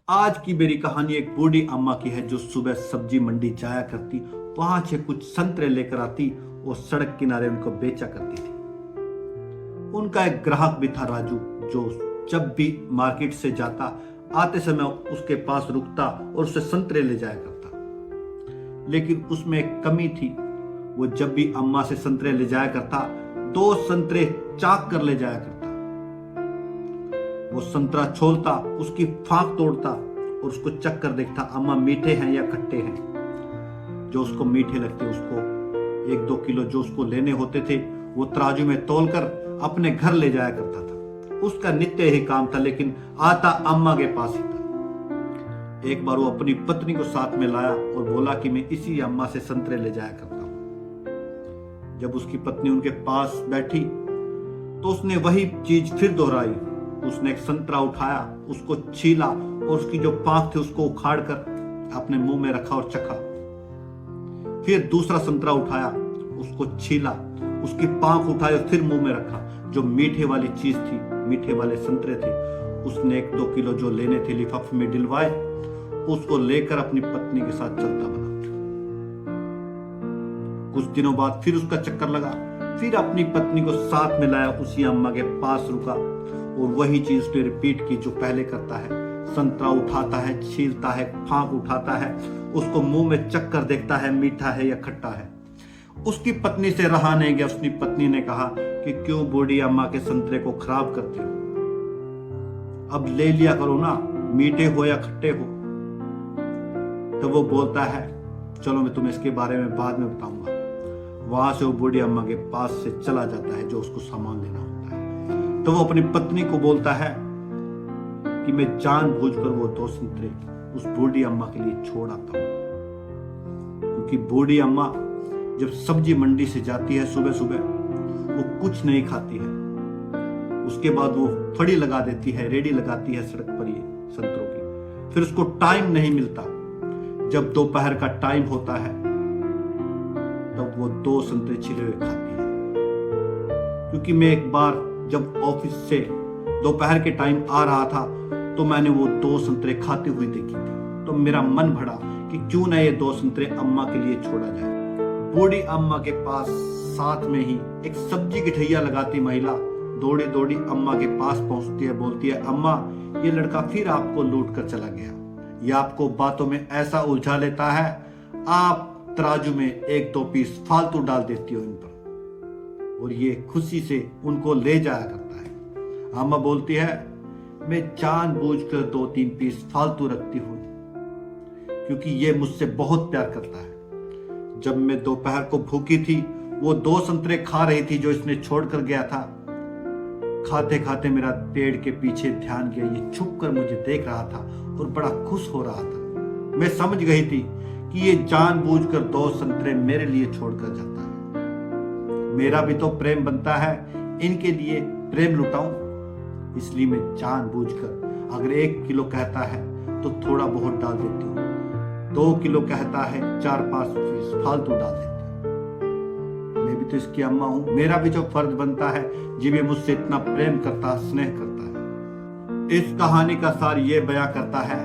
आज की मेरी कहानी एक बूढ़ी अम्मा की है जो सुबह सब्जी मंडी जाया करती, वहां से कुछ संतरे लेकर आती और सड़क किनारे उनको बेचा करती थी। उनका एक ग्राहक भी था राजू, जो जब भी मार्केट से जाता आते समय उसके पास रुकता और उसे संतरे ले जाया करता। लेकिन उसमें एक कमी थी, वो जब भी अम्मा से संतरे ले जाया करता 2 संतरे चाक कर ले जाया करता। वो संतरा छोलता, उसकी फांक तोड़ता और उसको चख कर देखता अम्मा मीठे हैं या खट्टे हैं। जो उसको मीठे लगते उसको 1-2 किलो जो उसको लेने होते थे वो तराजू में तौलकर अपने घर ले जाया करता था। उसका नित्य ही काम था, लेकिन आता अम्मा के पास ही था। एक बार वो अपनी पत्नी को साथ में लाया और बोला कि मैं इसी अम्मा से संतरे ले जाया करता हूं। जब उसकी पत्नी उनके पास बैठी तो उसने वही चीज फिर दोहराई। उसने एक संतरा उठाया, उसको छीला और उसकी जो पांख थी उसको उखाड़ कर अपने मुंह में रखा और चखा। फिर दूसरा संतरा उठाया, उसको छीला, उसकी पांख उठाई और फिर मुंह में रखा। जो मीठे वाली चीज थी, मीठे वाले संतरे थे, उसने 1-2 किलो जो लेने थे लिफाफे में डिलवाए, उसको लेकर अपनी पत्नी के साथ चलता बना। कुछ दिनों बाद फिर उसका चक्कर लगा, फिर अपनी पत्नी को साथ में लाया, उसी अम्मा के पास रुका और वही चीज उसने रिपीट की जो पहले करता है। संतरा उठाता है, छीलता है, फांक उठाता है, उसको मुंह में चख कर देखता है मीठा है या खट्टा है। उसकी पत्नी से रहा नहीं गया। उसकी पत्नी ने कहा कि क्यों बूढ़ी अम्मा के संतरे को खराब करते हो, अब ले लिया करो ना, मीठे हो या खट्टे हो। तो वो बोलता है चलो मैं तुम्हें इसके बारे में बाद में बताऊंगा। वहां से वो बूढ़ी अम्मा के पास से चला जाता है जो उसको सामान लेना होता है। तो वो अपनी पत्नी को बोलता है कि मैं जानबूझकर वो 2 संतरे उस बूढ़ी अम्मा के लिए छोड़ आता हूं, क्योंकि बूढ़ी अम्मा जब सब्जी मंडी से जाती है सुबह सुबह वो कुछ नहीं खाती है। उसके बाद वो फड़ी लगा देती है, रेडी लगाती है सड़क पर ये संतरों की। फिर उसको टाइम नहीं मिलता। जब दोपहर का टाइम होता है तब वो 2 संतरे छिले हुए खाती है। क्योंकि मैं एक बार जब ऑफिस से दोपहर के टाइम आ रहा था तो मैंने वो 2 संतरे खाते हुए देखी थी, तो मेरा मन भरा कि क्यों ना ये 2 संतरे अम्मा के लिए छोड़ा जाए। बूढ़ी अम्मा के पास साथ में ही एक सब्जी की ठैया लगाती महिला दौड़ी दौड़ी अम्मा के पास पहुंचती है, बोलती है अम्मा ये लड़का फिर आपको लूट कर चला गया, ये आपको बातों में ऐसा उलझा लेता है, आप तराजू में 1-2 पीस फालतू डाल देती हो इन पर, और ये खुशी से उनको ले जाया करता है। अम्मा बोलती है मैं जानबूझकर 2-3 पीस फालतू रखती हूं क्योंकि ये मुझसे बहुत प्यार करता है। जब मैं दोपहर को भूखी थी वो 2 संतरे खा रही थी जो इसने छोड़कर गया था। खाते खाते मेरा पेड़ के पीछे ध्यान गया, ये छुप कर मुझे देख रहा था और बड़ा खुश हो रहा था। मैं समझ गई थी कि ये जानबूझकर 2 संतरे मेरे लिए छोड़कर जाता है। मेरा भी तो प्रेम बनता है, इनके लिए प्रेम लुटाऊं, इसलिए मैं जानबूझकर अगर 1 किलो कहता है तो थोड़ा बहुत डाल देती हूँ, 2 किलो कहता है 4-5 पीस फालतू डाल देती हूँ। मैं भी तो इसकी अम्मा हूं, मेरा भी जो फर्ज बनता है, जिन्हें मुझसे इतना प्रेम करता स्नेह करता है। इस कहानी का सार ये बयां करता है,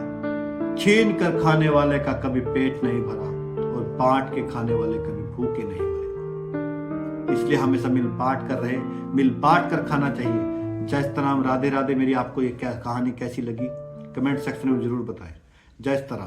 छीन कर खाने वाले का कभी पेट नहीं भरा और बांट के खाने वाले कभी भूखे नहीं मरे। इसलिए हमेशा मिल बांट कर खाना चाहिए। जय श्री राम, राधे राधे। मेरी आपको ये कहानी कैसी लगी कमेंट सेक्शन में जरूर बताएं। जय श्री राम।